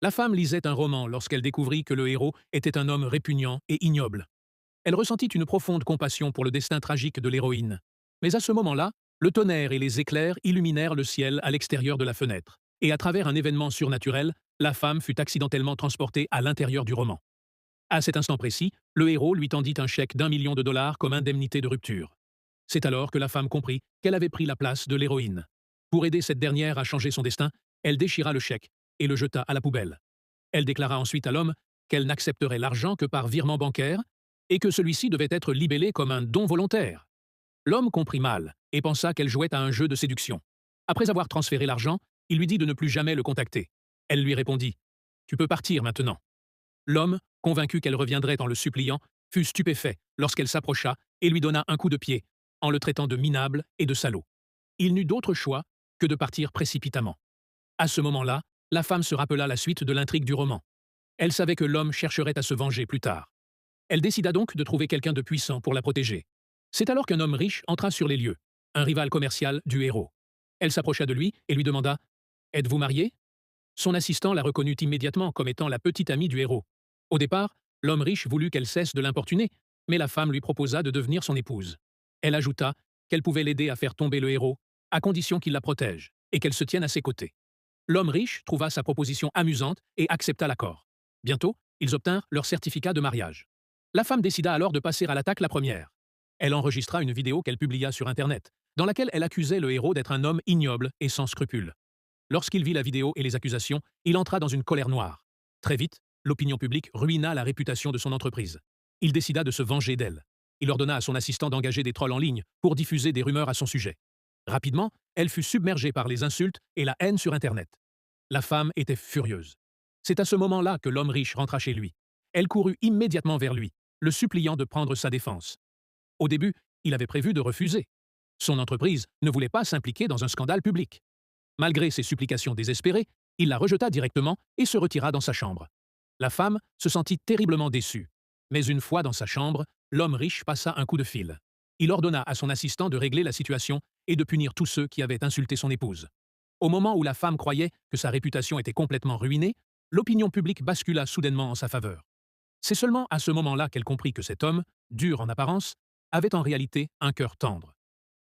La femme lisait un roman lorsqu'elle découvrit que le héros était un homme répugnant et ignoble. Elle ressentit une profonde compassion pour le destin tragique de l'héroïne. Mais à ce moment-là, le tonnerre et les éclairs illuminèrent le ciel à l'extérieur de la fenêtre. Et à travers un événement surnaturel, la femme fut accidentellement transportée à l'intérieur du roman. À cet instant précis, le héros lui tendit un chèque d'1 million de dollars comme indemnité de rupture. C'est alors que la femme comprit qu'elle avait pris la place de l'héroïne. Pour aider cette dernière à changer son destin, elle déchira le chèque et le jeta à la poubelle. Elle déclara ensuite à l'homme qu'elle n'accepterait l'argent que par virement bancaire et que celui-ci devait être libellé comme un don volontaire. L'homme comprit mal et pensa qu'elle jouait à un jeu de séduction. Après avoir transféré l'argent, il lui dit de ne plus jamais le contacter. Elle lui répondit: Tu peux partir maintenant. L'homme, convaincu qu'elle reviendrait en le suppliant, fut stupéfait lorsqu'elle s'approcha et lui donna un coup de pied, en le traitant de minable et de salaud. Il n'eut d'autre choix que de partir précipitamment. À ce moment-là, la femme se rappela la suite de l'intrigue du roman. Elle savait que l'homme chercherait à se venger plus tard. Elle décida donc de trouver quelqu'un de puissant pour la protéger. C'est alors qu'un homme riche entra sur les lieux, un rival commercial du héros. Elle s'approcha de lui et lui demanda: Êtes-vous marié? Son assistant la reconnut immédiatement comme étant la petite amie du héros. Au départ, l'homme riche voulut qu'elle cesse de l'importuner, mais la femme lui proposa de devenir son épouse. Elle ajouta qu'elle pouvait l'aider à faire tomber le héros, à condition qu'il la protège et qu'elle se tienne à ses côtés. L'homme riche trouva sa proposition amusante et accepta l'accord. Bientôt, ils obtinrent leur certificat de mariage. La femme décida alors de passer à l'attaque la première. Elle enregistra une vidéo qu'elle publia sur Internet, dans laquelle elle accusait le héros d'être un homme ignoble et sans scrupules. Lorsqu'il vit la vidéo et les accusations, il entra dans une colère noire. Très vite, l'opinion publique ruina la réputation de son entreprise. Il décida de se venger d'elle. Il ordonna à son assistant d'engager des trolls en ligne pour diffuser des rumeurs à son sujet. Rapidement, elle fut submergée par les insultes et la haine sur Internet. La femme était furieuse. C'est à ce moment-là que l'homme riche rentra chez lui. Elle courut immédiatement vers lui, le suppliant de prendre sa défense. Au début, il avait prévu de refuser. Son entreprise ne voulait pas s'impliquer dans un scandale public. Malgré ses supplications désespérées, il la rejeta directement et se retira dans sa chambre. La femme se sentit terriblement déçue. Mais une fois dans sa chambre, l'homme riche passa un coup de fil. Il ordonna à son assistant de régler la situation et de punir tous ceux qui avaient insulté son épouse. Au moment où la femme croyait que sa réputation était complètement ruinée, l'opinion publique bascula soudainement en sa faveur. C'est seulement à ce moment-là qu'elle comprit que cet homme, dur en apparence, avait en réalité un cœur tendre.